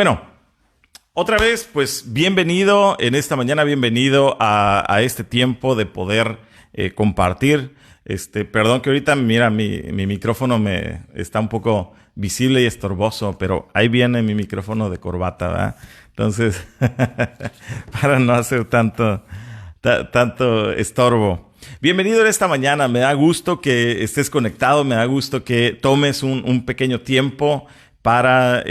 Bueno, otra vez, pues bienvenido en esta mañana, bienvenido a este tiempo de poder compartir. Perdón que ahorita, mira, mi micrófono me está un poco visible y estorboso, pero ahí viene mi micrófono de corbata, ¿verdad? Entonces, para no hacer tanto estorbo. Bienvenido en esta mañana, me da gusto que estés conectado, me da gusto que tomes un pequeño tiempo para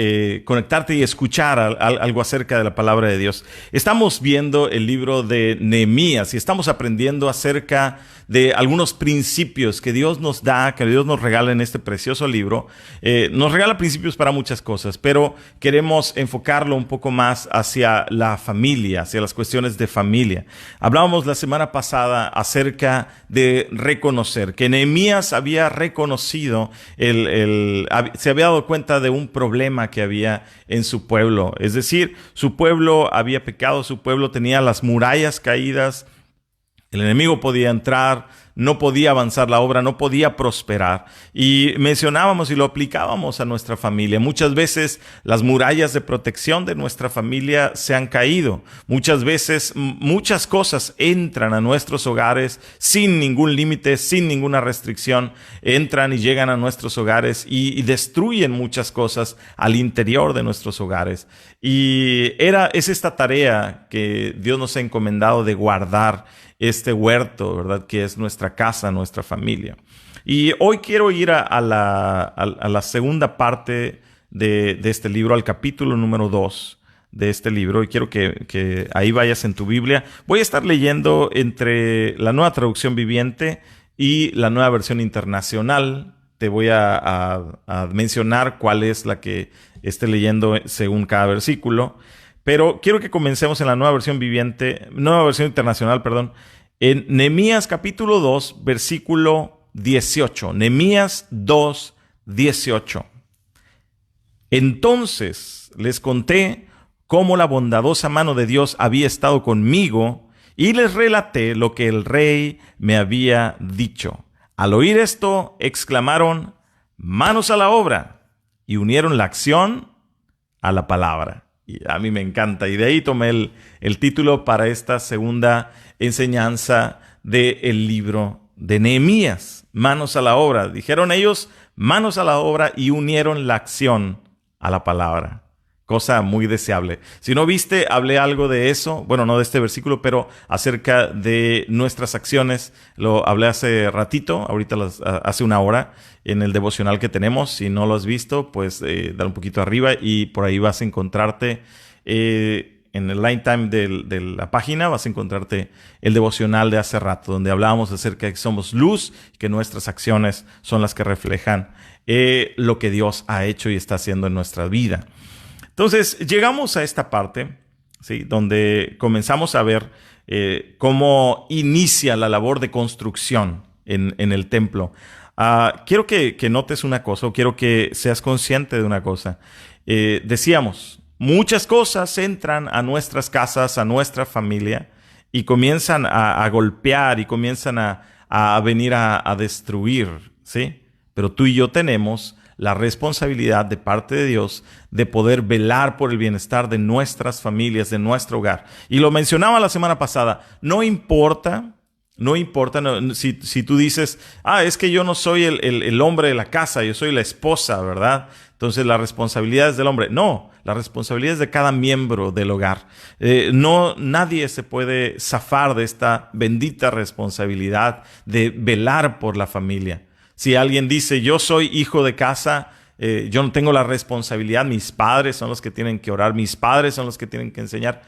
conectarte y escuchar algo acerca de la palabra de Dios. Estamos viendo el libro de Nehemías y estamos aprendiendo acerca de algunos principios que Dios nos da, que Dios nos regala en este precioso libro. Nos regala principios para muchas cosas, pero queremos enfocarlo un poco más hacia la familia, hacia las cuestiones de familia. Hablábamos la semana pasada acerca de reconocer, que Nehemías había reconocido, se había dado cuenta de un problema que había en su pueblo. Es decir, su pueblo había pecado, su pueblo tenía las murallas caídas, el enemigo podía entrar, no podía avanzar la obra, no podía prosperar. Y mencionábamos y lo aplicábamos a nuestra familia. Muchas veces las murallas de protección de nuestra familia se han caído. Muchas veces muchas cosas entran a nuestros hogares sin ningún límite, sin ninguna restricción. Entran y llegan a nuestros hogares y destruyen muchas cosas al interior de nuestros hogares. Y es esta tarea que Dios nos ha encomendado de guardar este huerto, ¿verdad? Que es nuestra casa, nuestra familia. Y hoy quiero ir a la segunda parte de este libro, al capítulo número 2 de este libro. Y quiero que ahí vayas en tu Biblia. Voy a estar leyendo entre la Nueva Traducción Viviente y la Nueva Versión Internacional. Te voy a mencionar cuál es la que esté leyendo según cada versículo. Pero quiero que comencemos en la Nueva Versión Internacional, en Nehemías capítulo 2, versículo 18. Nehemías 2, 18. Entonces les conté cómo la bondadosa mano de Dios había estado conmigo y les relaté lo que el rey me había dicho. Al oír esto, exclamaron: manos a la obra, y unieron la acción a la palabra. Y a mí me encanta. Y de ahí tomé el título para esta segunda enseñanza del libro de Nehemías. Manos a la obra. Dijeron ellos, manos a la obra, y unieron la acción a la palabra. Cosa muy deseable. Si no viste, hablé algo de eso. Bueno, no de este versículo, pero acerca de nuestras acciones. Lo hablé hace ratito, ahorita hace una hora, en el devocional que tenemos. Si no lo has visto, pues dale un poquito arriba y por ahí vas a encontrarte, en el line time de la página, vas a encontrarte el devocional de hace rato, donde hablábamos acerca de que somos luz, que nuestras acciones son las que reflejan lo que Dios ha hecho y está haciendo en nuestra vida. Entonces, llegamos a esta parte, ¿sí?, donde comenzamos a ver cómo inicia la labor de construcción en el templo. Quiero que notes una cosa, o quiero que seas consciente de una cosa. Decíamos, muchas cosas entran a nuestras casas, a nuestra familia, y comienzan a golpear y comienzan a venir a destruir, ¿sí? Pero tú y yo tenemos la responsabilidad de parte de Dios de poder velar por el bienestar de nuestras familias, de nuestro hogar. Y lo mencionaba la semana pasada, no importa, si tú dices, es que yo no soy el hombre de la casa, yo soy la esposa, ¿verdad? Entonces la responsabilidad es del hombre. No, la responsabilidad es de cada miembro del hogar. Nadie se puede zafar de esta bendita responsabilidad de velar por la familia. Si alguien dice, yo soy hijo de casa, yo no tengo la responsabilidad, mis padres son los que tienen que orar, mis padres son los que tienen que enseñar.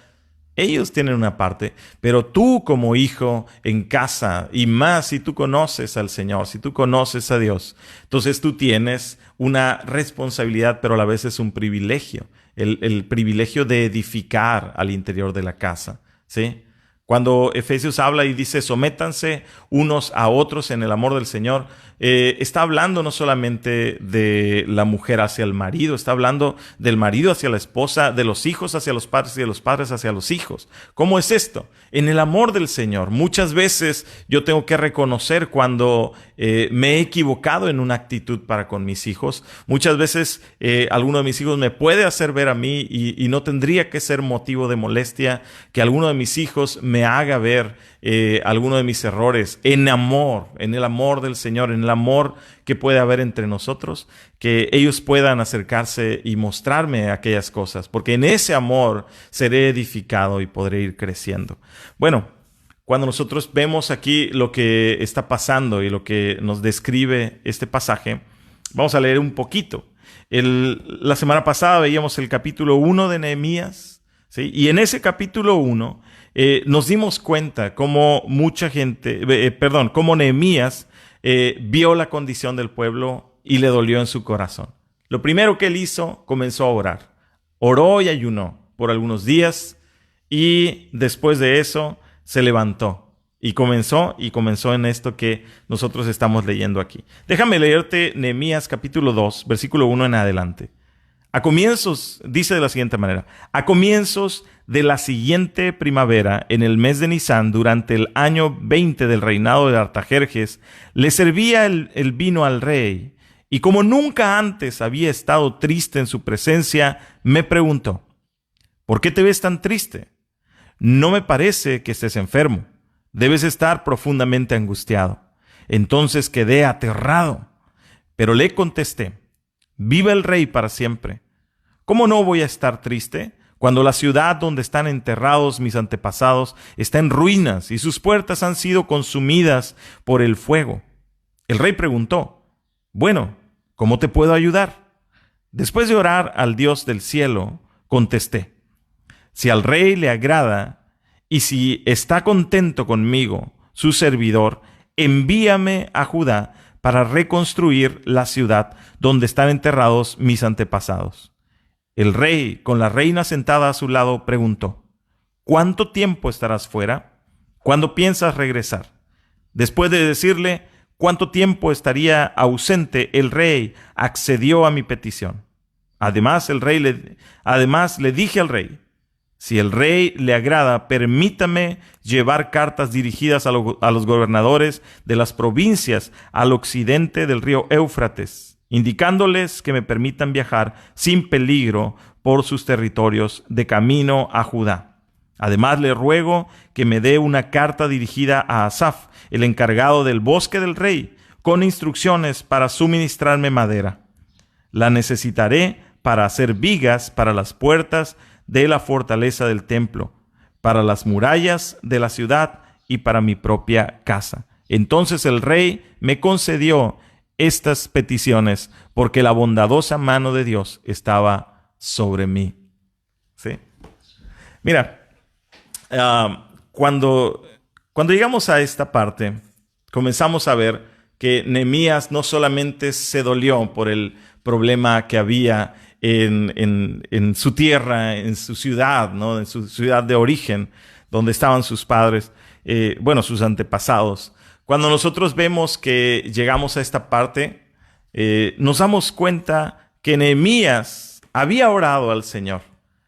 Ellos tienen una parte, pero tú como hijo en casa, y más si tú conoces al Señor, si tú conoces a Dios, entonces tú tienes una responsabilidad, pero a la vez es un privilegio, el privilegio de edificar al interior de la casa, ¿sí? Cuando Efesios habla y dice sométanse unos a otros en el amor del Señor, está hablando no solamente de la mujer hacia el marido, está hablando del marido hacia la esposa, de los hijos hacia los padres y de los padres hacia los hijos. ¿Cómo es esto? En el amor del Señor. Muchas veces yo tengo que reconocer cuando me he equivocado en una actitud para con mis hijos. Muchas veces alguno de mis hijos me puede hacer ver a mí y no tendría que ser motivo de molestia que alguno de mis hijos me haga ver alguno de mis errores en el amor del Señor, en el amor que puede haber entre nosotros, que ellos puedan acercarse y mostrarme aquellas cosas, porque en ese amor seré edificado y podré ir creciendo. Bueno, cuando nosotros vemos aquí lo que está pasando y lo que nos describe este pasaje, vamos a leer un poquito. La semana pasada veíamos el capítulo 1 de Nehemías, ¿sí? Y en ese capítulo 1 nos dimos cuenta cómo cómo Nehemías vio la condición del pueblo y le dolió en su corazón. Lo primero que él hizo, comenzó a orar. Oró y ayunó por algunos días y después de eso se levantó y comenzó en esto que nosotros estamos leyendo aquí. Déjame leerte Nehemías capítulo 2, versículo 1 en adelante. A comienzos, dice de la siguiente manera: a comienzos de la siguiente primavera, en el mes de Nisán, durante el año 20 del reinado de Artajerjes, le servía el vino al rey, y como nunca antes había estado triste en su presencia, me preguntó: ¿por qué te ves tan triste? No me parece que estés enfermo. Debes estar profundamente angustiado. Entonces quedé aterrado, pero le contesté: viva el rey para siempre. ¿Cómo no voy a estar triste cuando la ciudad donde están enterrados mis antepasados está en ruinas y sus puertas han sido consumidas por el fuego? El rey preguntó: bueno, ¿cómo te puedo ayudar? Después de orar al Dios del cielo, contesté: si al rey le agrada y si está contento conmigo, su servidor, envíame a Judá para reconstruir la ciudad donde están enterrados mis antepasados. El rey, con la reina sentada a su lado, preguntó: ¿cuánto tiempo estarás fuera? ¿Cuándo piensas regresar? Después de decirle cuánto tiempo estaría ausente, el rey accedió a mi petición. Además le dije al rey: si el rey le agrada, permítame llevar cartas dirigidas a los gobernadores de las provincias al occidente del río Éufrates, indicándoles que me permitan viajar sin peligro por sus territorios de camino a Judá. Además, le ruego que me dé una carta dirigida a Asaf, el encargado del bosque del rey, con instrucciones para suministrarme madera. La necesitaré para hacer vigas para las puertas de la fortaleza del templo, para las murallas de la ciudad y para mi propia casa. Entonces el rey me concedió estas peticiones porque la bondadosa mano de Dios estaba sobre mí. ¿Sí? Mira, cuando llegamos a esta parte, comenzamos a ver que Nehemías no solamente se dolió por el problema que había en su tierra, en su ciudad, ¿no? En su ciudad de origen, donde estaban sus padres, sus antepasados. Cuando nosotros vemos que llegamos a esta parte, nos damos cuenta que Nehemías había orado al Señor,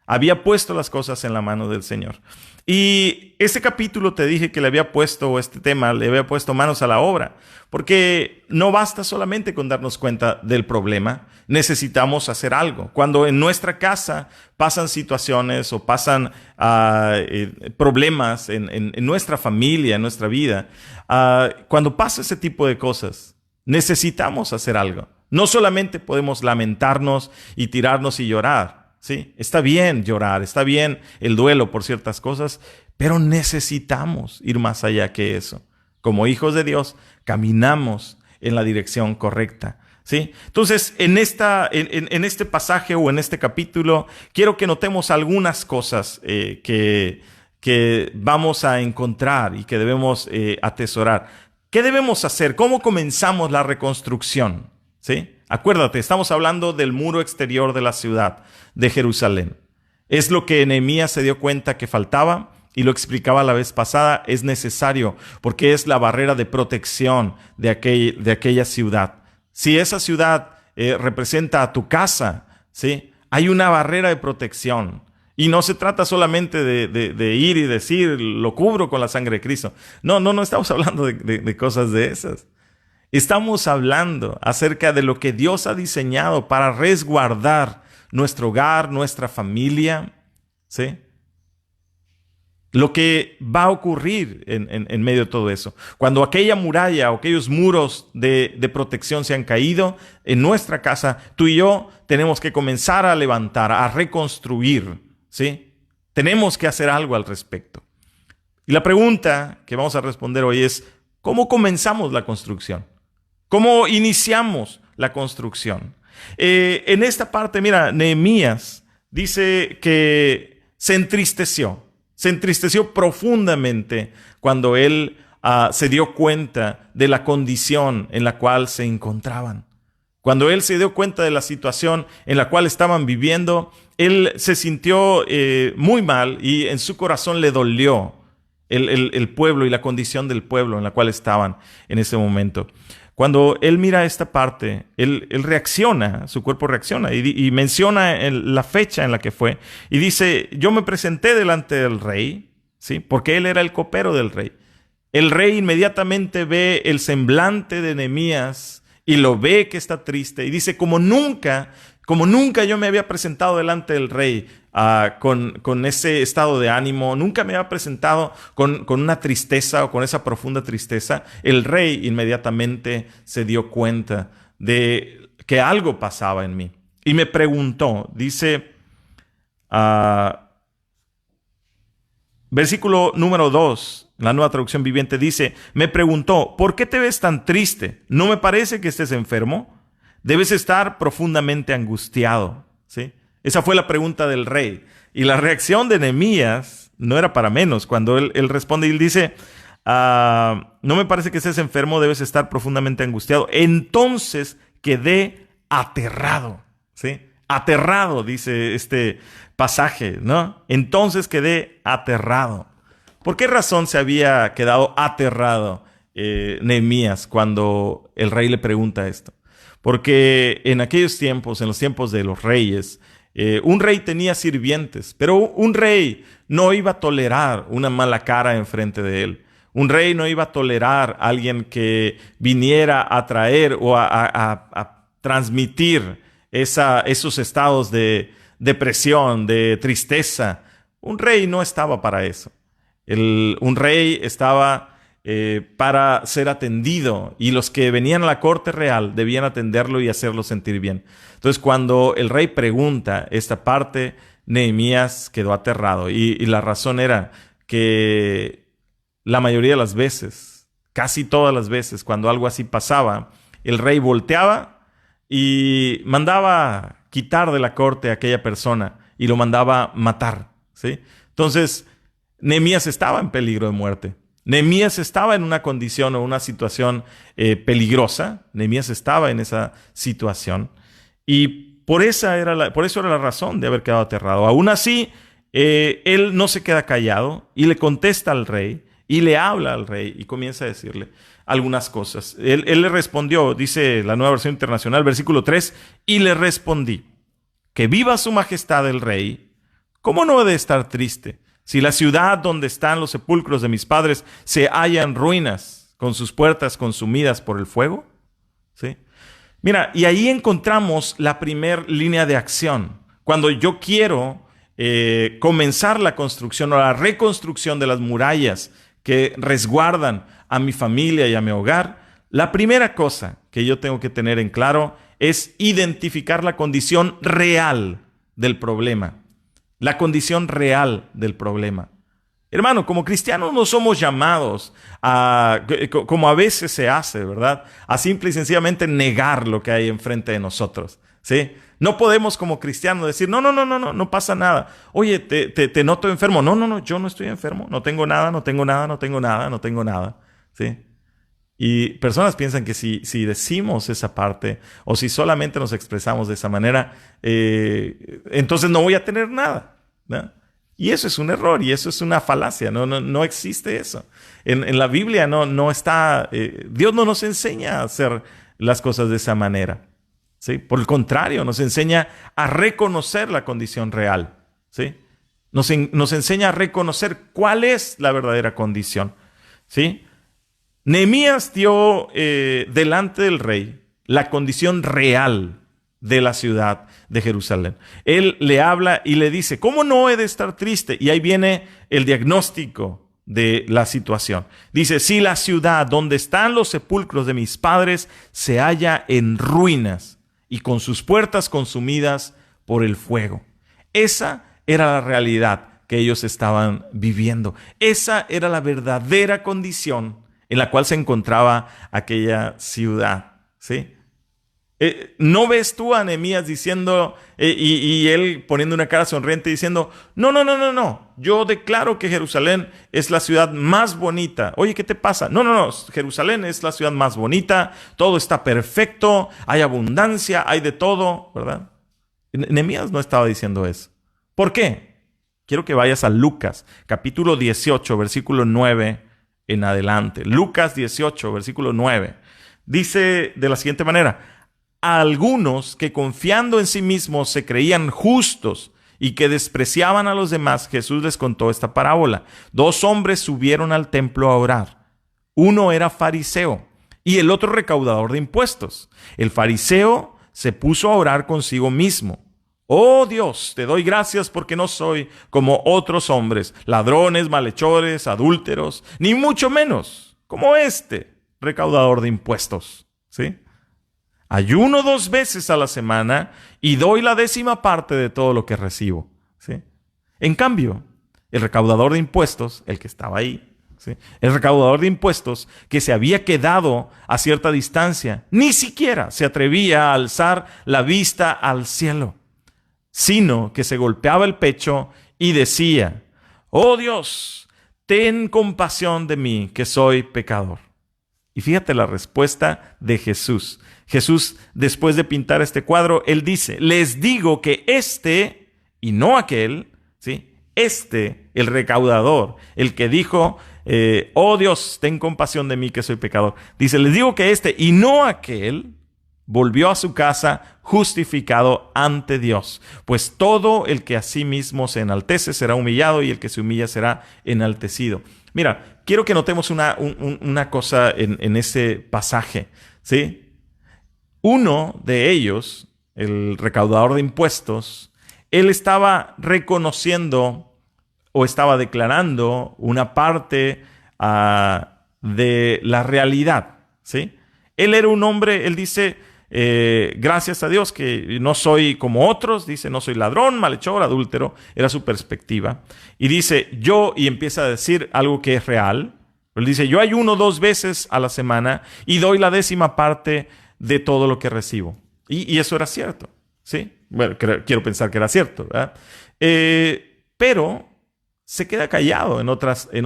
había puesto las cosas en la mano del Señor. Y este capítulo te dije que le había puesto manos a la obra, porque no basta solamente con darnos cuenta del problema, necesitamos hacer algo. Cuando en nuestra casa pasan situaciones o pasan problemas en nuestra familia, en nuestra vida, cuando pasa ese tipo de cosas, necesitamos hacer algo. No solamente podemos lamentarnos y tirarnos y llorar. Sí, está bien llorar, está bien el duelo por ciertas cosas, pero necesitamos ir más allá que eso. Como hijos de Dios, caminamos en la dirección correcta. ¿Sí? Entonces, en este pasaje o en este capítulo, quiero que notemos algunas cosas que vamos a encontrar y que debemos atesorar. ¿Qué debemos hacer? ¿Cómo comenzamos la reconstrucción? ¿Sí? Acuérdate, estamos hablando del muro exterior de la ciudad de Jerusalén. Es lo que Nehemías se dio cuenta que faltaba y lo explicaba la vez pasada, es necesario porque es la barrera de protección de aquella ciudad. Si esa ciudad representa a tu casa, ¿sí? Hay una barrera de protección. Y no se trata solamente de ir y decir, lo cubro con la sangre de Cristo. No estamos hablando de cosas de esas. Estamos hablando acerca de lo que Dios ha diseñado para resguardar nuestro hogar, nuestra familia, ¿sí? Lo que va a ocurrir en medio de todo eso. Cuando aquella muralla o aquellos muros de protección se han caído en nuestra casa, tú y yo tenemos que comenzar a levantar, a reconstruir, ¿sí? Tenemos que hacer algo al respecto. Y la pregunta que vamos a responder hoy es, ¿cómo comenzamos la construcción? ¿Cómo iniciamos la construcción? En esta parte, mira, Nehemías dice que se entristeció profundamente cuando él se dio cuenta de la condición en la cual se encontraban. Cuando él se dio cuenta de la situación en la cual estaban viviendo, él se sintió muy mal y en su corazón le dolió el pueblo y la condición del pueblo en la cual estaban en ese momento. Cuando él mira esta parte, él reacciona, su cuerpo reacciona y menciona la fecha en la que fue. Y dice, yo me presenté delante del rey, ¿sí? Porque él era el copero del rey. El rey inmediatamente ve el semblante de Nehemías y lo ve que está triste. Y dice, como nunca yo me había presentado delante del rey con ese estado de ánimo, nunca me había presentado con una tristeza o con esa profunda tristeza, el rey inmediatamente se dio cuenta de que algo pasaba en mí. Y me preguntó, dice, versículo número 2, la Nueva Traducción Viviente dice, me preguntó, ¿por qué te ves tan triste? ¿No me parece que estés enfermo? Debes estar profundamente angustiado, ¿sí? Esa fue la pregunta del rey. Y la reacción de Nehemías no era para menos. Cuando él responde y él dice, no me parece que estés enfermo, debes estar profundamente angustiado. Entonces quedé aterrado, ¿sí? Aterrado, dice este pasaje, ¿no? Entonces quedé aterrado. ¿Por qué razón se había quedado aterrado Nehemías cuando el rey le pregunta esto? Porque en aquellos tiempos, en los tiempos de los reyes, un rey tenía sirvientes, pero un rey no iba a tolerar una mala cara enfrente de él. Un rey no iba a tolerar a alguien que viniera a traer o a transmitir esos estados de depresión, de tristeza. Un rey no estaba para eso. Un rey estaba para ser atendido, y los que venían a la corte real debían atenderlo y hacerlo sentir bien. Entonces, cuando el rey pregunta esta parte, Nehemías quedó aterrado, y la razón era que la mayoría de las veces, casi todas las veces, cuando algo así pasaba, el rey volteaba y mandaba quitar de la corte a aquella persona y lo mandaba matar, ¿sí? Entonces, Nehemías estaba en peligro de muerte. Nehemías estaba en una condición o una situación peligrosa. Nehemías estaba en esa situación. Y por eso era la razón de haber quedado aterrado. Aún así, él no se queda callado y le contesta al rey y le habla al rey y comienza a decirle algunas cosas. Él le respondió, dice la Nueva Versión Internacional, versículo 3, y le respondí, que viva su majestad el rey. ¿Cómo no he de estar triste? Si la ciudad donde están los sepulcros de mis padres se halla en ruinas, con sus puertas consumidas por el fuego, ¿sí? Mira, y ahí encontramos la primera línea de acción. Cuando yo quiero comenzar la construcción o la reconstrucción de las murallas que resguardan a mi familia y a mi hogar, la primera cosa que yo tengo que tener en claro es identificar la condición real del problema. La condición real del problema. Hermano, como cristianos no somos llamados como a veces se hace, ¿verdad? A simple y sencillamente negar lo que hay enfrente de nosotros, ¿sí? No podemos como cristianos decir, no pasa nada. Oye, te noto enfermo. No, yo no estoy enfermo. No tengo nada, ¿sí? Y personas piensan que si decimos esa parte o si solamente nos expresamos de esa manera, entonces no voy a tener nada, ¿no? Y eso es un error y eso es una falacia. No existe eso. En la Biblia no está... Dios no nos enseña a hacer las cosas de esa manera, ¿sí? Por el contrario, nos enseña a reconocer la condición real, ¿sí? Nos enseña a reconocer cuál es la verdadera condición, ¿sí? Nehemías dio delante del rey la condición real de la ciudad de Jerusalén. Él le habla y le dice, ¿cómo no he de estar triste? Y ahí viene el diagnóstico de la situación. Dice, si la ciudad donde están los sepulcros de mis padres se halla en ruinas y con sus puertas consumidas por el fuego. Esa era la realidad que ellos estaban viviendo. Esa era la verdadera condición en la cual se encontraba aquella ciudad, ¿sí? ¿No ves tú a Nehemías diciendo, y él poniendo una cara sonriente diciendo, no, yo declaro que Jerusalén es la ciudad más bonita? Oye, ¿qué te pasa? No, Jerusalén es la ciudad más bonita, todo está perfecto, hay abundancia, hay de todo, ¿verdad? Nehemías no estaba diciendo eso. ¿Por qué? Quiero que vayas a Lucas, capítulo 18, versículo 9 en adelante. Lucas 18, versículo 9. Dice de la siguiente manera, a algunos que confiando en sí mismos se creían justos y que despreciaban a los demás, Jesús les contó esta parábola. 2 hombres subieron al templo a orar. Uno era fariseo y el otro recaudador de impuestos. El fariseo se puso a orar consigo mismo. Oh Dios, te doy gracias porque no soy como otros hombres, ladrones, malhechores, adúlteros, ni mucho menos como este recaudador de impuestos. ¿Sí? Ayuno 2 veces a la semana y doy la 10ª parte de todo lo que recibo, ¿sí? En cambio, el recaudador de impuestos, el que estaba ahí, ¿sí? El recaudador de impuestos que se había quedado a cierta distancia, ni siquiera se atrevía a alzar la vista al cielo, sino que se golpeaba el pecho y decía, oh Dios, ten compasión de mí, que soy pecador. Y fíjate la respuesta de Jesús. Jesús, después de pintar este cuadro, él dice, les digo que este, y no aquel, ¿sí? Este, el recaudador, el que dijo, oh Dios, ten compasión de mí que soy pecador. Dice, les digo que este, y no aquel, volvió a su casa justificado ante Dios. Pues todo el que a sí mismo se enaltece será humillado y el que se humilla será enaltecido. Mira, quiero que notemos una cosa en ese pasaje, ¿sí? Uno de ellos, el recaudador de impuestos, él estaba reconociendo o estaba declarando una parte de la realidad, ¿sí? Él era un hombre, él dice, gracias a Dios que no soy como otros, dice, no soy ladrón, malhechor, adúltero, era su perspectiva. Y dice, y empieza a decir algo que es real. Él dice, yo ayuno 2 veces a la semana y doy la 10ª parte de todo lo que recibo. Y eso era cierto, ¿sí? Bueno, quiero pensar que era cierto, ¿verdad? Pero se queda callado en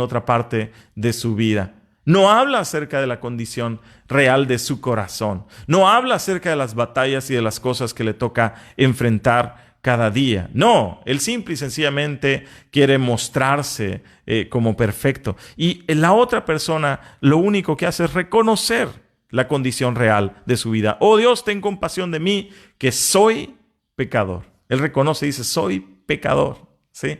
otra parte de su vida. No habla acerca de la condición real de su corazón. No habla acerca de las batallas y de las cosas que le toca enfrentar cada día. No, él simple y sencillamente quiere mostrarse como perfecto. Y la otra persona lo único que hace es reconocer la condición real de su vida. Oh Dios, ten compasión de mí, que soy pecador. Él reconoce y dice, soy pecador, ¿sí?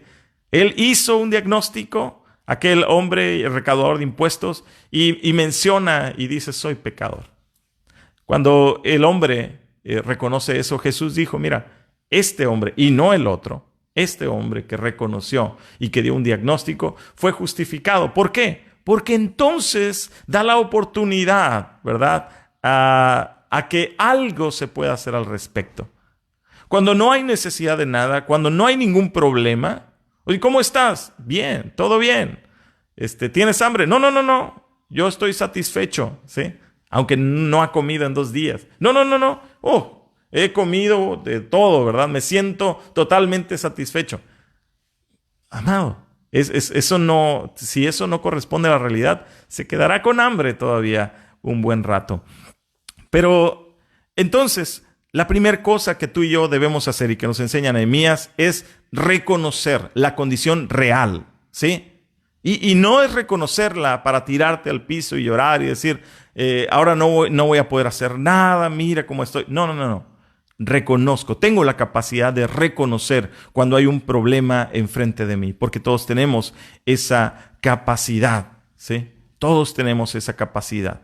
Él hizo un diagnóstico, aquel hombre, el recaudador de impuestos, y menciona y dice, soy pecador. Cuando el hombre reconoce eso, Jesús dijo, mira, este hombre, y no el otro, este hombre que reconoció y que dio un diagnóstico, fue justificado. ¿Por qué? Porque entonces da la oportunidad, ¿verdad?, a que algo se pueda hacer al respecto. Cuando no hay necesidad de nada, cuando no hay ningún problema. Oye, ¿cómo estás? Bien, todo bien. ¿Tienes hambre? No. Yo estoy satisfecho, ¿sí? Aunque no ha comido en 2 días. No. Oh, he comido de todo, ¿verdad? Me siento totalmente satisfecho. Amado. Eso no, si eso no corresponde a la realidad, se quedará con hambre todavía un buen rato. Pero entonces, la primera cosa que tú y yo debemos hacer y que nos enseña Nehemías es reconocer la condición real, ¿sí? Y no es reconocerla para tirarte al piso y llorar y decir, ahora no voy a poder hacer nada, mira cómo estoy. No. Reconozco, tengo la capacidad de reconocer cuando hay un problema enfrente de mí, porque todos tenemos esa capacidad, ¿sí? Todos tenemos esa capacidad.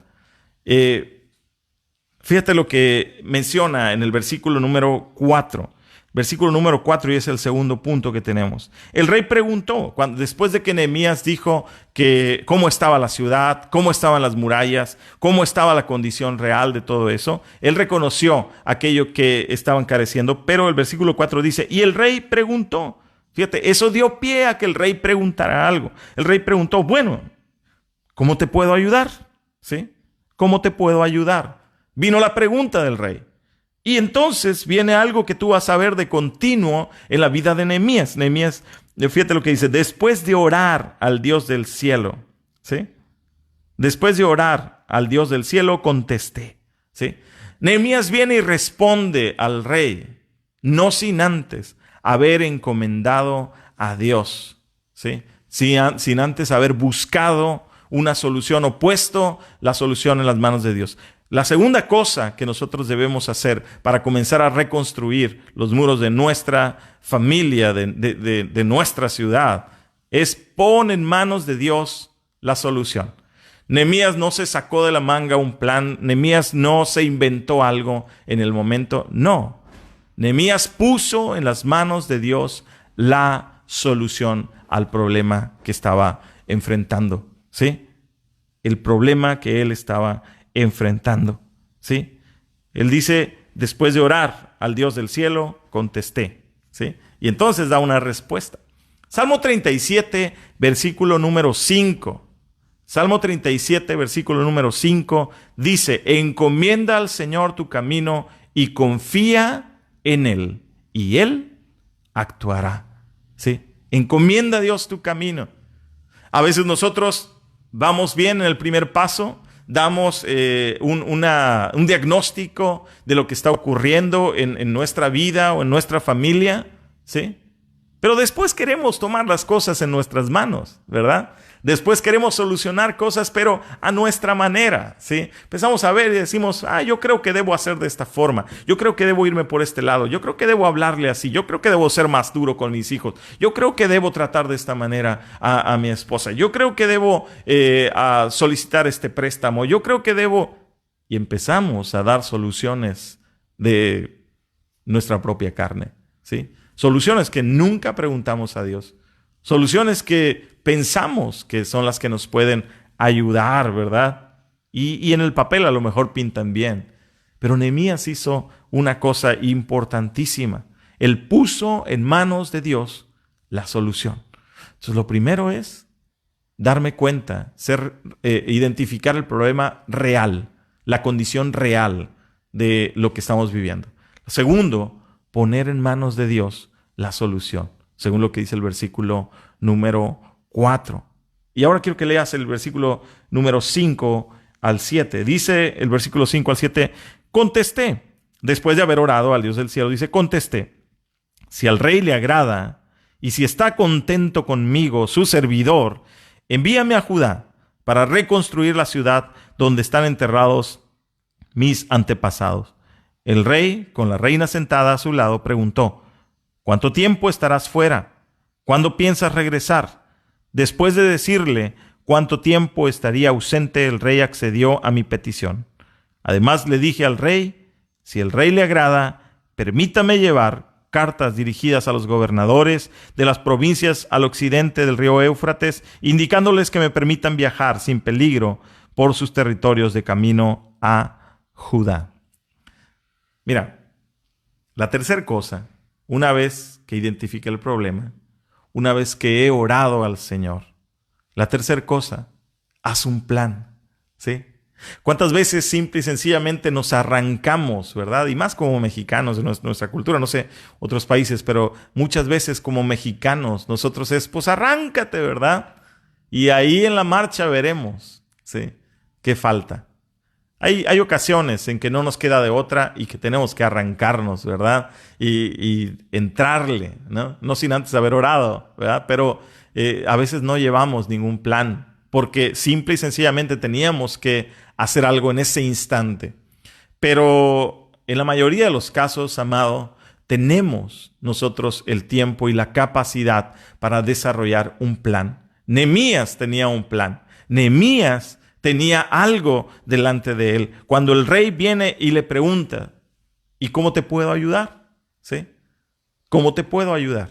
Fíjate lo que menciona en el versículo número 4. Versículo número 4, y es el segundo punto que tenemos. El rey preguntó, después de que Nehemías dijo que cómo estaba la ciudad, cómo estaban las murallas, cómo estaba la condición real de todo eso, él reconoció aquello que estaban careciendo, pero el versículo 4 dice, y el rey preguntó. Fíjate, eso dio pie a que el rey preguntara algo. El rey preguntó, bueno, ¿cómo te puedo ayudar? ¿Sí? ¿Cómo te puedo ayudar? Vino la pregunta del rey. Y entonces viene algo que tú vas a ver de continuo en la vida de Nehemías. Nehemías, fíjate lo que dice, después de orar al Dios del cielo, ¿sí? Después de orar al Dios del cielo, contesté, ¿sí? Nehemías viene y responde al rey, no sin antes haber encomendado a Dios, ¿sí? Sin antes haber buscado una solución o puesto la solución en las manos de Dios. La segunda cosa que nosotros debemos hacer para comenzar a reconstruir los muros de nuestra familia, de nuestra ciudad, es poner en manos de Dios la solución. Nehemías no se sacó de la manga un plan, Nehemías no se inventó algo en el momento, no. Nehemías puso en las manos de Dios la solución al problema que estaba enfrentando, ¿sí? El problema que él estaba enfrentando, ¿sí? Él dice, después de orar al Dios del cielo, contesté, ¿sí? Y entonces da una respuesta. Salmo 37, versículo número 5. Salmo 37, versículo número 5, dice, encomienda al Señor tu camino y confía en Él, y Él actuará, ¿sí? Encomienda a Dios tu camino. A veces nosotros vamos bien en el primer paso, damos un diagnóstico de lo que está ocurriendo en nuestra vida o en nuestra familia, ¿sí? Pero después queremos tomar las cosas en nuestras manos, ¿verdad? Después queremos solucionar cosas, pero a nuestra manera, ¿sí? Empezamos a ver y decimos, yo creo que debo hacer de esta forma. Yo creo que debo irme por este lado. Yo creo que debo hablarle así. Yo creo que debo ser más duro con mis hijos. Yo creo que debo tratar de esta manera a mi esposa. Yo creo que debo solicitar este préstamo. Yo creo que debo... Y empezamos a dar soluciones de nuestra propia carne, ¿sí? Soluciones que nunca preguntamos a Dios. Soluciones que pensamos que son las que nos pueden ayudar, ¿verdad? Y en el papel a lo mejor pintan bien. Pero Nehemías hizo una cosa importantísima. Él puso en manos de Dios la solución. Entonces lo primero es darme cuenta, identificar el problema real, la condición real de lo que estamos viviendo. Segundo, poner en manos de Dios la solución, según lo que dice el versículo número 4. Y ahora quiero que leas el versículo número 5 al 7. Dice el versículo 5 al 7, contesté, después de haber orado al Dios del cielo, dice, contesté, si al rey le agrada y si está contento conmigo, su servidor, envíame a Judá para reconstruir la ciudad donde están enterrados mis antepasados. El rey, con la reina sentada a su lado, preguntó, ¿cuánto tiempo estarás fuera? ¿Cuándo piensas regresar? Después de decirle cuánto tiempo estaría ausente, el rey accedió a mi petición. Además le dije al rey, si el rey le agrada, permítame llevar cartas dirigidas a los gobernadores de las provincias al occidente del río Éufrates, indicándoles que me permitan viajar sin peligro por sus territorios de camino a Judá. Mira, la tercera cosa, una vez que identifique el problema, una vez que he orado al Señor, la tercera cosa, haz un plan, ¿sí? ¿Cuántas veces simple y sencillamente nos arrancamos, verdad? Y más como mexicanos de nuestra cultura, no sé, otros países, pero muchas veces como mexicanos, nosotros pues arráncate, ¿verdad? Y ahí en la marcha veremos, ¿sí? ¿Qué falta? Hay ocasiones en que no nos queda de otra y que tenemos que arrancarnos, ¿verdad? Y entrarle, ¿no? No sin antes haber orado, ¿verdad? Pero a veces no llevamos ningún plan porque simple y sencillamente teníamos que hacer algo en ese instante. Pero en la mayoría de los casos, amado, tenemos nosotros el tiempo y la capacidad para desarrollar un plan. Nehemías tenía un plan. Nehemías tenía algo delante de él. Cuando el rey viene y le pregunta, ¿y cómo te puedo ayudar? ¿Sí? ¿Cómo te puedo ayudar?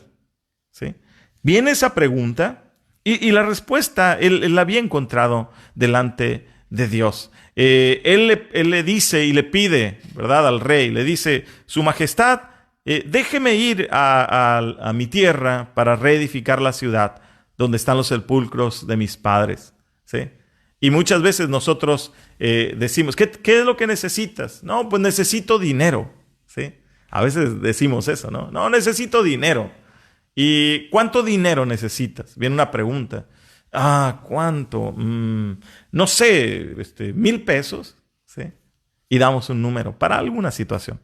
¿Sí? Viene esa pregunta y la respuesta él la había encontrado delante de Dios. Él le dice y le pide, ¿verdad?, al rey, le dice, Su Majestad, déjeme ir a mi tierra para reedificar la ciudad donde están los sepulcros de mis padres. ¿Sí? Y muchas veces nosotros decimos, ¿qué es lo que necesitas? No, pues necesito dinero. ¿Sí? A veces decimos eso, ¿no? No, necesito dinero. ¿Y cuánto dinero necesitas? Viene una pregunta. ¿Cuánto? No sé, 1,000 pesos. ¿Sí? Y damos un número para alguna situación.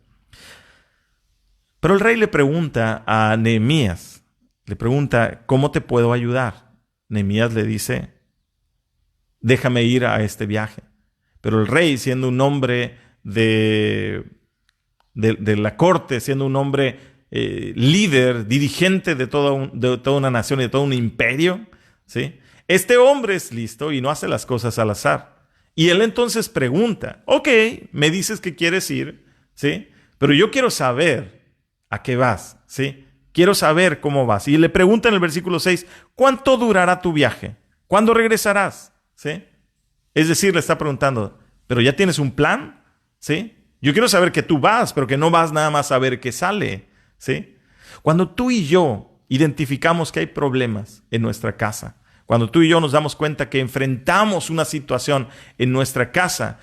Pero el rey le pregunta a Nehemías, le pregunta, ¿cómo te puedo ayudar? Nehemías le dice, déjame ir a este viaje. Pero el rey, siendo un hombre de la corte, siendo un hombre líder, dirigente de toda una nación y de todo un imperio, ¿sí? Este hombre es listo y no hace las cosas al azar. Y él entonces pregunta, ok, me dices que quieres ir, ¿sí? Pero yo quiero saber a qué vas, ¿sí? Quiero saber cómo vas. Y le pregunta en el versículo 6, ¿cuánto durará tu viaje? ¿Cuándo regresarás? ¿Sí? Es decir, le está preguntando, ¿pero ya tienes un plan? ¿Sí? Yo quiero saber que tú vas, pero que no vas nada más a ver qué sale. ¿Sí? Cuando tú y yo identificamos que hay problemas en nuestra casa, cuando tú y yo nos damos cuenta que enfrentamos una situación en nuestra casa,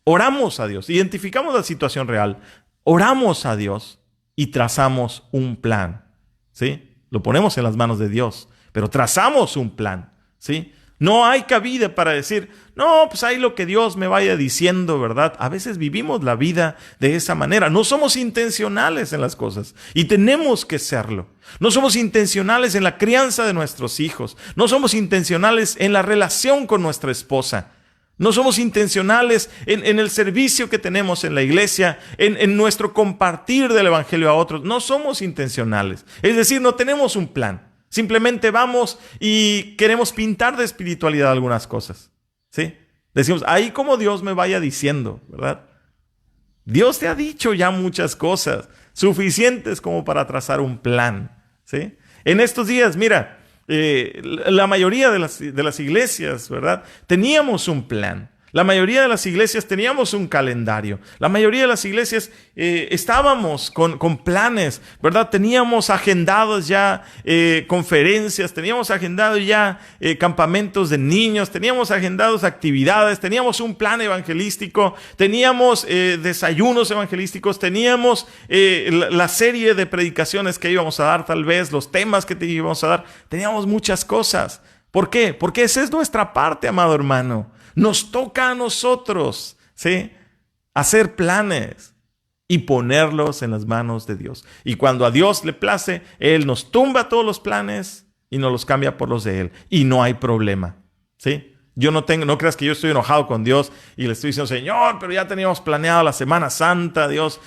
oramos a Dios, identificamos la situación real, oramos a Dios y trazamos un plan. ¿Sí? Lo ponemos en las manos de Dios, pero trazamos un plan. ¿Sí? No hay cabida para decir, no, pues ahí lo que Dios me vaya diciendo, ¿verdad? A veces vivimos la vida de esa manera. No somos intencionales en las cosas y tenemos que serlo. No somos intencionales en la crianza de nuestros hijos. No somos intencionales en la relación con nuestra esposa. No somos intencionales en el servicio que tenemos en la iglesia, en nuestro compartir del evangelio a otros. No somos intencionales. Es decir, no tenemos un plan. Simplemente vamos y queremos pintar de espiritualidad algunas cosas. ¿Sí? Decimos, ahí como Dios me vaya diciendo, ¿verdad? Dios te ha dicho ya muchas cosas, suficientes como para trazar un plan. ¿Sí? En estos días, mira, la mayoría de las iglesias, ¿verdad? Teníamos un plan. La mayoría de las iglesias teníamos un calendario. La mayoría de las iglesias estábamos con planes, ¿verdad? Teníamos agendados ya conferencias, teníamos agendados ya campamentos de niños, teníamos agendados actividades, teníamos un plan evangelístico, teníamos desayunos evangelísticos, teníamos la serie de predicaciones que íbamos a dar, tal vez, los temas que te íbamos a dar. Teníamos muchas cosas. ¿Por qué? Porque esa es nuestra parte, amado hermano. Nos toca a nosotros, ¿sí?, hacer planes y ponerlos en las manos de Dios. Y cuando a Dios le place, Él nos tumba todos los planes y nos los cambia por los de Él. Y no hay problema, ¿sí? Yo no creas que yo estoy enojado con Dios y le estoy diciendo, Señor, pero ya teníamos planeado la Semana Santa, Dios,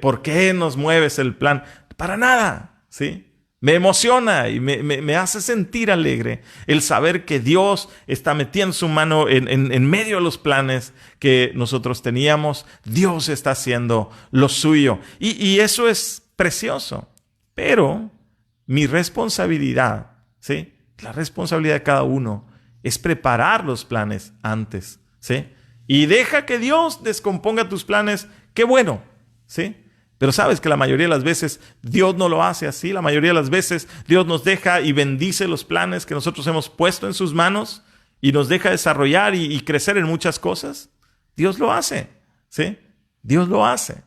¿por qué nos mueves el plan? Para nada, ¿sí? Me emociona y me hace sentir alegre el saber que Dios está metiendo su mano en medio de los planes que nosotros teníamos. Dios está haciendo lo suyo. Y eso es precioso. Pero mi responsabilidad, ¿sí?, la responsabilidad de cada uno es preparar los planes antes, ¿sí? Y deja que Dios descomponga tus planes. ¡Qué bueno! ¿Sí? Pero sabes que la mayoría de las veces Dios no lo hace así. La mayoría de las veces Dios nos deja y bendice los planes que nosotros hemos puesto en sus manos y nos deja desarrollar y crecer en muchas cosas. Dios lo hace, ¿sí? Dios lo hace.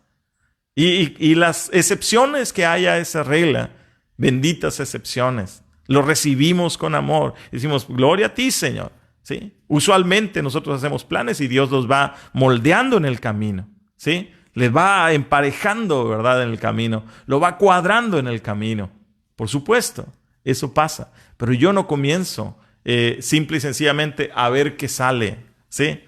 Y las excepciones que haya a esa regla, benditas excepciones, lo recibimos con amor. Decimos, gloria a ti, Señor. ¿sí? Usualmente nosotros hacemos planes y Dios los va moldeando en el camino, ¿sí? Les va emparejando, ¿verdad? En el camino. Lo va cuadrando en el camino. Por supuesto, eso pasa. Pero yo no comienzo simple y sencillamente a ver qué sale, ¿sí?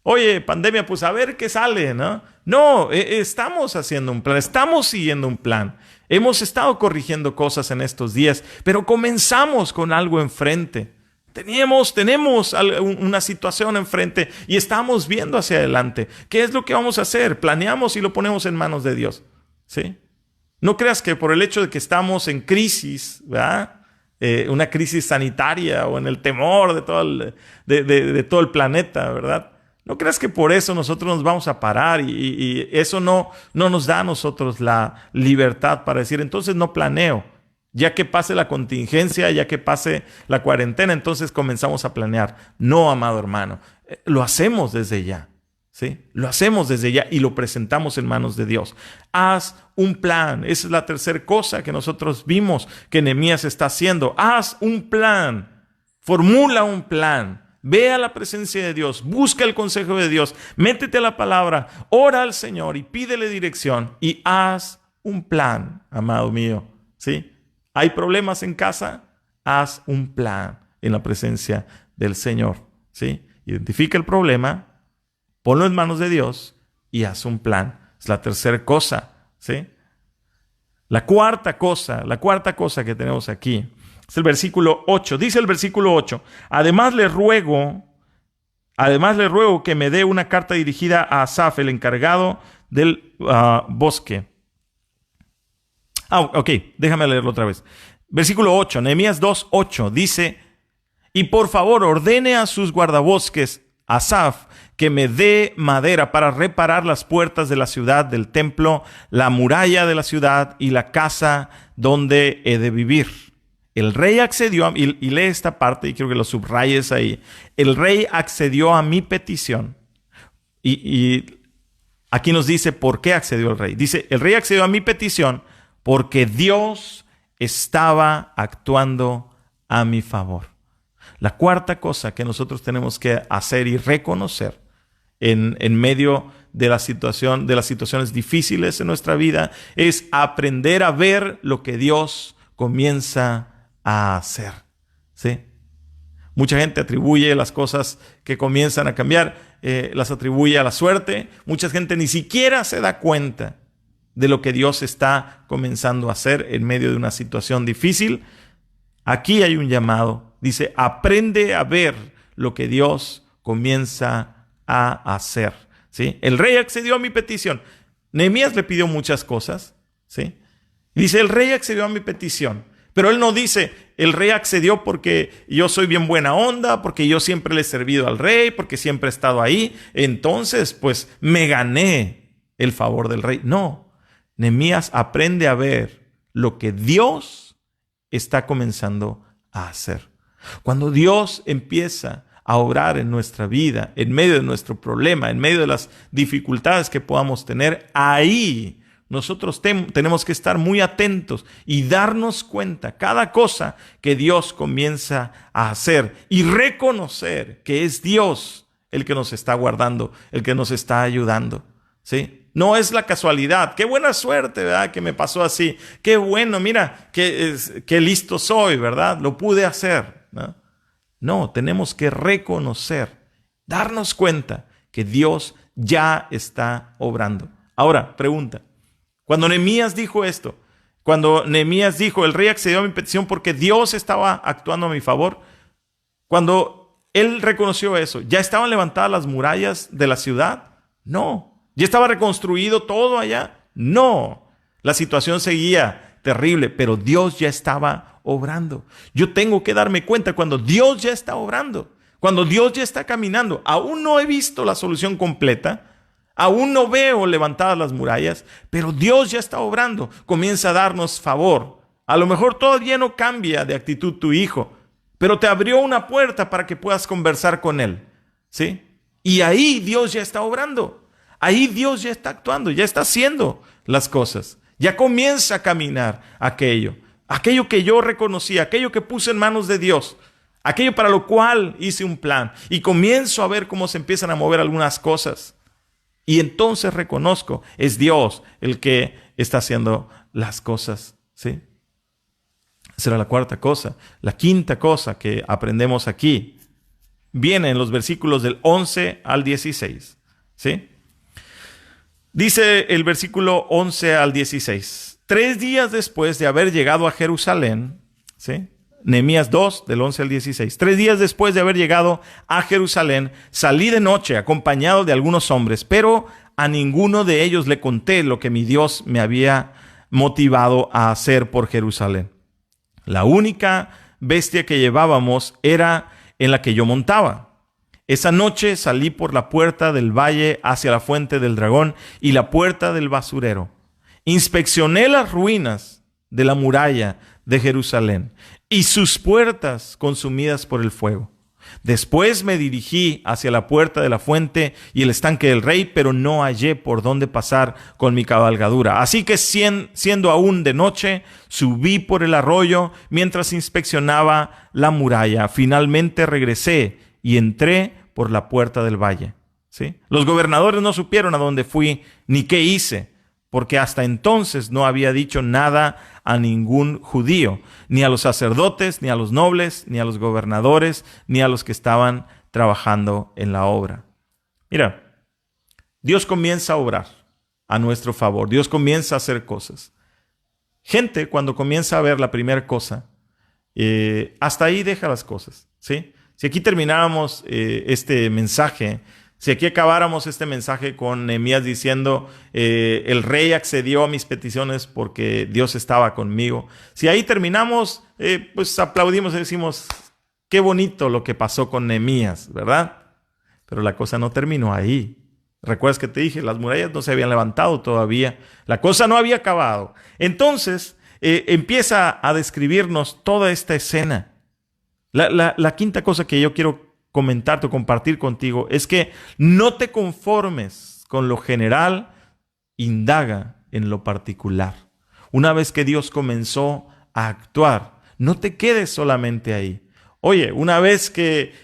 Oye, pandemia, pues a ver qué sale, ¿no? No, estamos haciendo un plan, estamos siguiendo un plan. Hemos estado corrigiendo cosas en estos días, pero comenzamos con algo enfrente. Tenemos una situación enfrente y estamos viendo hacia adelante. ¿Qué es lo que vamos a hacer? Planeamos y lo ponemos en manos de Dios, ¿sí? No creas que por el hecho de que estamos en crisis, ¿verdad? Una crisis sanitaria o en el temor de todo el planeta, ¿verdad? No creas que por eso nosotros nos vamos a parar y eso no nos da a nosotros la libertad para decir, entonces no planeo. Ya que pase la contingencia, ya que pase la cuarentena, entonces comenzamos a planear. No, amado hermano, lo hacemos desde ya, ¿sí? Lo hacemos desde ya y lo presentamos en manos de Dios. Haz un plan. Esa es la tercera cosa que nosotros vimos que Nehemías está haciendo. Haz un plan. Formula un plan. Ve a la presencia de Dios, busca el consejo de Dios, métete a la palabra, ora al Señor y pídele dirección y haz un plan, amado mío, ¿sí? ¿Hay problemas en casa? Haz un plan en la presencia del Señor, ¿sí? Identifica el problema, ponlo en manos de Dios y haz un plan. Es la tercera cosa, ¿sí? La cuarta cosa que tenemos aquí es el versículo 8. Dice el versículo 8, además le ruego que me dé una carta dirigida a Asaf, el encargado del bosque. Ok, déjame leerlo otra vez. Versículo 8, Nehemías 2:8 dice, y por favor ordene a sus guardabosques, Asaf, que me dé madera para reparar las puertas de la ciudad, del templo, la muralla de la ciudad y la casa donde he de vivir. El rey accedió, y lee esta parte y quiero que lo subrayes ahí. El rey accedió a mi petición. Y aquí nos dice por qué accedió el rey. Dice, el rey accedió a mi petición porque Dios estaba actuando a mi favor. La cuarta cosa que nosotros tenemos que hacer y reconocer en medio de las situaciones difíciles en nuestra vida es aprender a ver lo que Dios comienza a hacer, ¿sí? Mucha gente atribuye las cosas que comienzan a cambiar, las atribuye a la suerte. Mucha gente ni siquiera se da cuenta de lo que Dios está comenzando a hacer en medio de una situación difícil. Aquí hay un llamado. Dice, aprende a ver lo que Dios comienza a hacer, ¿sí? El rey accedió a mi petición. Nehemías le pidió muchas cosas, ¿sí? Dice, el rey accedió a mi petición. Pero él no dice, el rey accedió porque yo soy bien buena onda, porque yo siempre le he servido al rey, porque siempre he estado ahí. Entonces, pues, me gané el favor del rey. No, Nehemías aprende a ver lo que Dios está comenzando a hacer. Cuando Dios empieza a obrar en nuestra vida, en medio de nuestro problema, en medio de las dificultades que podamos tener, ahí nosotros tenemos que estar muy atentos y darnos cuenta cada cosa que Dios comienza a hacer y reconocer que es Dios el que nos está guardando, el que nos está ayudando, ¿sí? No es la casualidad. Qué buena suerte, ¿verdad? Que me pasó así. Qué bueno, mira, qué listo soy, ¿verdad? Lo pude hacer, ¿no? No, tenemos que reconocer, darnos cuenta que Dios ya está obrando. Ahora, pregunta. Cuando Nehemías dijo esto, cuando Nehemías dijo, el rey accedió a mi petición porque Dios estaba actuando a mi favor, cuando él reconoció eso, ¿ya estaban levantadas las murallas de la ciudad? No. ¿Ya estaba reconstruido todo allá? No. La situación seguía terrible, pero Dios ya estaba obrando. Yo tengo que darme cuenta cuando Dios ya está obrando, cuando Dios ya está caminando. Aún no he visto la solución completa, aún no veo levantadas las murallas, pero Dios ya está obrando. Comienza a darnos favor. A lo mejor todavía no cambia de actitud tu hijo, pero te abrió una puerta para que puedas conversar con él, ¿sí? Y ahí Dios ya está obrando. Ahí Dios ya está actuando, ya está haciendo las cosas. Ya comienza a caminar aquello que yo reconocí, aquello que puse en manos de Dios. aquello para lo cual hice un plan, y comienzo a ver cómo se empiezan a mover algunas cosas. Y entonces reconozco, es Dios el que está haciendo las cosas, ¿sí? Esa era la cuarta cosa. La quinta cosa que aprendemos aquí viene en los versículos del 11 al 16, ¿sí? Dice el versículo 11 al 16. 3 días después de haber llegado a Jerusalén, ¿sí? Nehemías 2, del 11 al 16. 3 días después de haber llegado a Jerusalén, salí de noche acompañado de algunos hombres, pero a ninguno de ellos le conté lo que mi Dios me había motivado a hacer por Jerusalén. La única bestia que llevábamos era en la que yo montaba. Esa noche salí por la puerta del valle hacia la fuente del dragón y la puerta del basurero. Inspeccioné las ruinas de la muralla de Jerusalén y sus puertas consumidas por el fuego. Después me dirigí hacia la puerta de la fuente y el estanque del rey, pero no hallé por dónde pasar con mi cabalgadura. Así que siendo aún de noche, subí por el arroyo mientras inspeccionaba la muralla. Finalmente regresé y entré por la puerta del valle, ¿sí? Los gobernadores no supieron a dónde fui ni qué hice, porque hasta entonces no había dicho nada a ningún judío, ni a los sacerdotes, ni a los nobles, ni a los gobernadores, ni a los que estaban trabajando en la obra. Mira, Dios comienza a obrar a nuestro favor. Dios comienza a hacer cosas. Gente, cuando comienza a ver la primera cosa, hasta ahí deja las cosas, ¿sí? Si aquí termináramos este mensaje, si aquí acabáramos este mensaje con Nehemías diciendo, el rey accedió a mis peticiones porque Dios estaba conmigo. Si ahí terminamos, pues aplaudimos y decimos, qué bonito lo que pasó con Nehemías, ¿verdad? Pero la cosa no terminó ahí. ¿Recuerdas que te dije? Las murallas no se habían levantado todavía. La cosa no había acabado. Entonces, empieza a describirnos toda esta escena. La quinta cosa que yo quiero comentarte o compartir contigo es que no te conformes con lo general, indaga en lo particular. Una vez que Dios comenzó a actuar, no te quedes solamente ahí. Oye, una vez que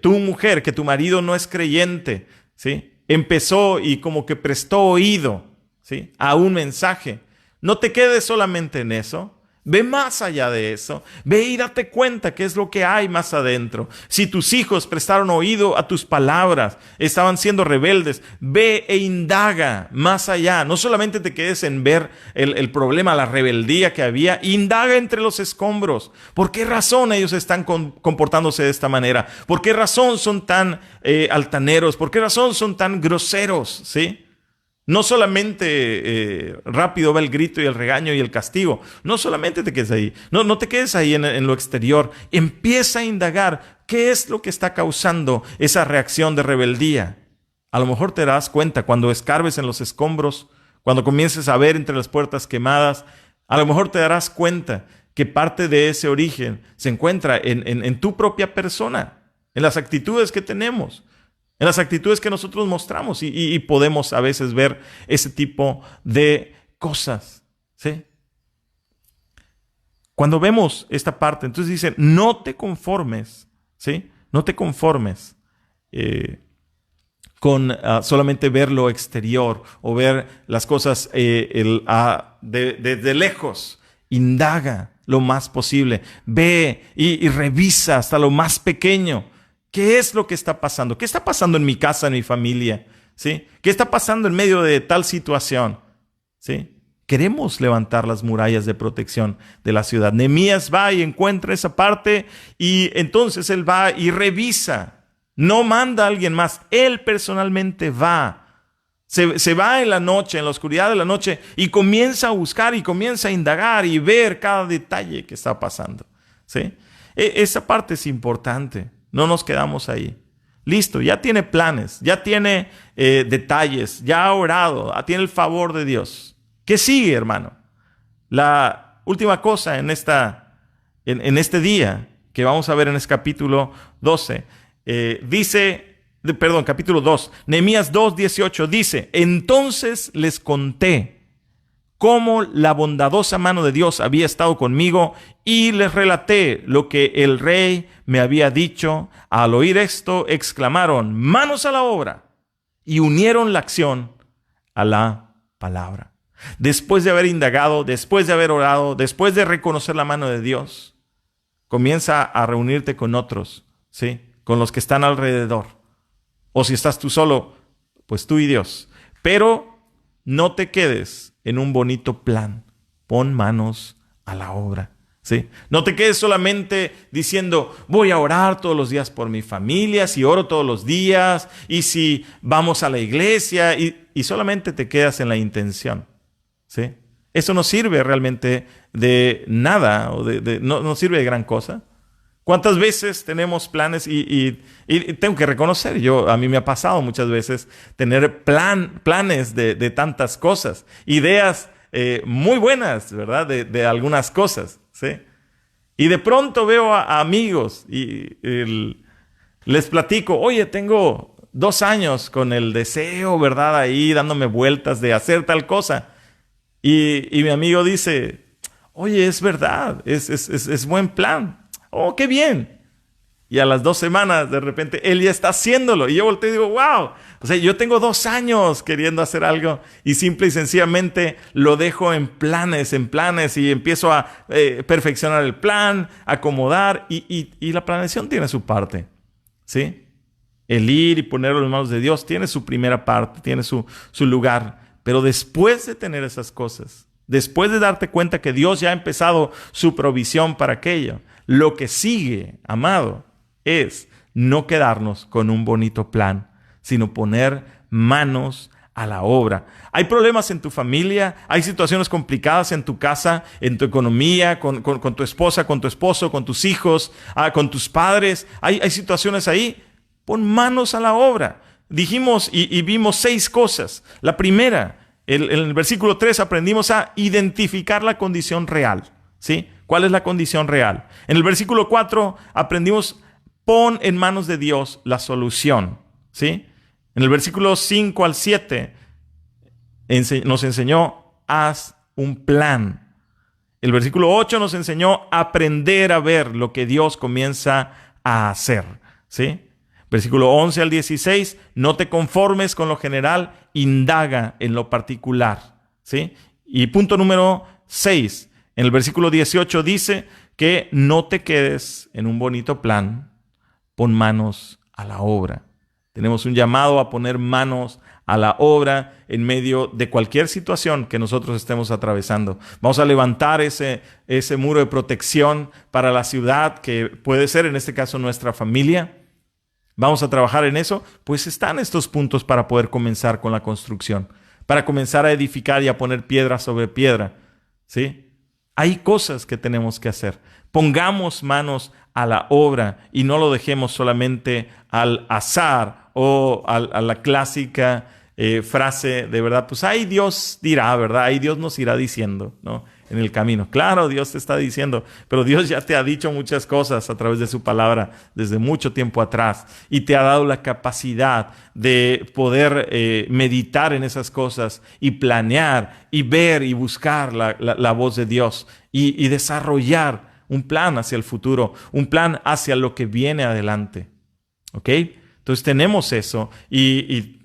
tu mujer, que tu marido no es creyente, ¿sí?, empezó y como que prestó oído, ¿sí?, a un mensaje, no te quedes solamente en eso. Ve más allá de eso. Ve y date cuenta qué es lo que hay más adentro. Si tus hijos prestaron oído a tus palabras, estaban siendo rebeldes, ve e indaga más allá. No solamente te quedes en ver el problema, la rebeldía que había. Indaga entre los escombros. ¿Por qué razón ellos están comportándose de esta manera? ¿Por qué razón son tan altaneros? ¿Por qué razón son tan groseros? ¿Sí? No solamente rápido va el grito y el regaño y el castigo. No solamente te quedes ahí. No te quedes ahí en lo exterior. Empieza a indagar qué es lo que está causando esa reacción de rebeldía. A lo mejor te darás cuenta cuando escarbes en los escombros, cuando comiences a ver entre las puertas quemadas. A lo mejor te darás cuenta que parte de ese origen se encuentra en tu propia persona, en las actitudes que tenemos, en las actitudes que nosotros mostramos y podemos a veces ver ese tipo de cosas, ¿sí? Cuando vemos esta parte, entonces dice, no te conformes, ¿sí? No te conformes con solamente ver lo exterior o ver las cosas desde lejos. Indaga lo más posible. Ve y revisa hasta lo más pequeño. ¿Qué es lo que está pasando? ¿Qué está pasando en mi casa, en mi familia? ¿Sí? ¿Qué está pasando en medio de tal situación? ¿Sí? Queremos levantar las murallas de protección de la ciudad. Nehemías va y encuentra esa parte y entonces él va y revisa. No manda a alguien más. Él personalmente va. Se va en la noche, en la oscuridad de la noche y comienza a buscar y comienza a indagar y ver cada detalle que está pasando. ¿Sí? Esa parte es importante. No nos quedamos ahí. Listo, ya tiene planes, ya tiene detalles, ya ha orado, tiene el favor de Dios. ¿Qué sigue, hermano? La última cosa en este día que vamos a ver en este capítulo 12, capítulo 2, Nehemías 2:18 dice, entonces les conté cómo la bondadosa mano de Dios había estado conmigo y les relaté lo que el rey me había dicho. Al oír esto, exclamaron, manos a la obra, y unieron la acción a la palabra. Después de haber indagado, después de haber orado, después de reconocer la mano de Dios, comienza a reunirte con otros, ¿sí? Con los que están alrededor. O si estás tú solo, pues tú y Dios. Pero no te quedes en un bonito plan. Pon manos a la obra, ¿sí? No te quedes solamente diciendo, voy a orar todos los días por mi familia, si oro todos los días, y si vamos a la iglesia, y solamente te quedas en la intención, ¿sí? Eso no sirve realmente de nada, o no sirve de gran cosa. ¿Cuántas veces tenemos planes? Y tengo que reconocer, a mí me ha pasado muchas veces tener planes de tantas cosas, ideas muy buenas, ¿verdad? De algunas cosas, ¿sí? Y de pronto veo a amigos y les platico, oye, tengo 2 años con el deseo, ¿verdad? Ahí dándome vueltas de hacer tal cosa. Y mi amigo dice, oye, es verdad, es buen plan. Oh, qué bien. Y a las 2 semanas, de repente, él ya está haciéndolo. Y yo volteo y digo, wow. O sea, yo tengo 2 años queriendo hacer algo y simple y sencillamente lo dejo en planes y empiezo a perfeccionar el plan, acomodar y la planeación tiene su parte, ¿sí? El ir y ponerlo en manos de Dios tiene su primera parte, tiene su lugar. Pero después de tener esas cosas, después de darte cuenta que Dios ya ha empezado su provisión para aquello, lo que sigue, amado, es no quedarnos con un bonito plan, sino poner manos a la obra. Hay problemas en tu familia, hay situaciones complicadas en tu casa, en tu economía, con tu esposa, con tu esposo, con tus hijos, con tus padres. Hay situaciones ahí. Pon manos a la obra. Dijimos y vimos 6 cosas. La primera, en el versículo 3 aprendimos a identificar la condición real, ¿sí? ¿Cuál es la condición real? En el versículo 4 aprendimos, pon en manos de Dios la solución, ¿sí? En el versículo 5 al 7 nos enseñó, haz un plan. El versículo 8 nos enseñó aprender a ver lo que Dios comienza a hacer, ¿sí? Versículo 11 al 16, no te conformes con lo general, indaga en lo particular, ¿sí? Y punto número 6, en el versículo 18 dice que no te quedes en un bonito plan, pon manos a la obra. Tenemos un llamado a poner manos a la obra en medio de cualquier situación que nosotros estemos atravesando. Vamos a levantar ese muro de protección para la ciudad, que puede ser en este caso nuestra familia. Vamos a trabajar en eso. Pues están estos puntos para poder comenzar con la construcción, para comenzar a edificar y a poner piedra sobre piedra, ¿sí? Hay cosas que tenemos que hacer. Pongamos manos a la obra y no lo dejemos solamente al azar o a la clásica frase de verdad, pues ahí Dios dirá, ¿verdad? Ahí Dios nos irá diciendo, ¿no? En el camino. Claro, Dios te está diciendo, pero Dios ya te ha dicho muchas cosas a través de su palabra desde mucho tiempo atrás y te ha dado la capacidad de poder meditar en esas cosas y planear y ver y buscar la voz de Dios y desarrollar un plan hacia el futuro, un plan hacia lo que viene adelante. ¿Ok? Entonces tenemos eso y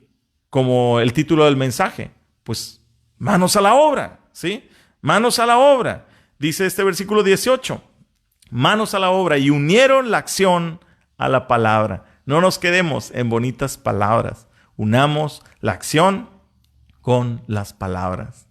como el título del mensaje, pues manos a la obra, ¿sí? Manos a la obra. Dice este versículo 18, manos a la obra y unieron la acción a la palabra. No nos quedemos en bonitas palabras. Unamos la acción con las palabras.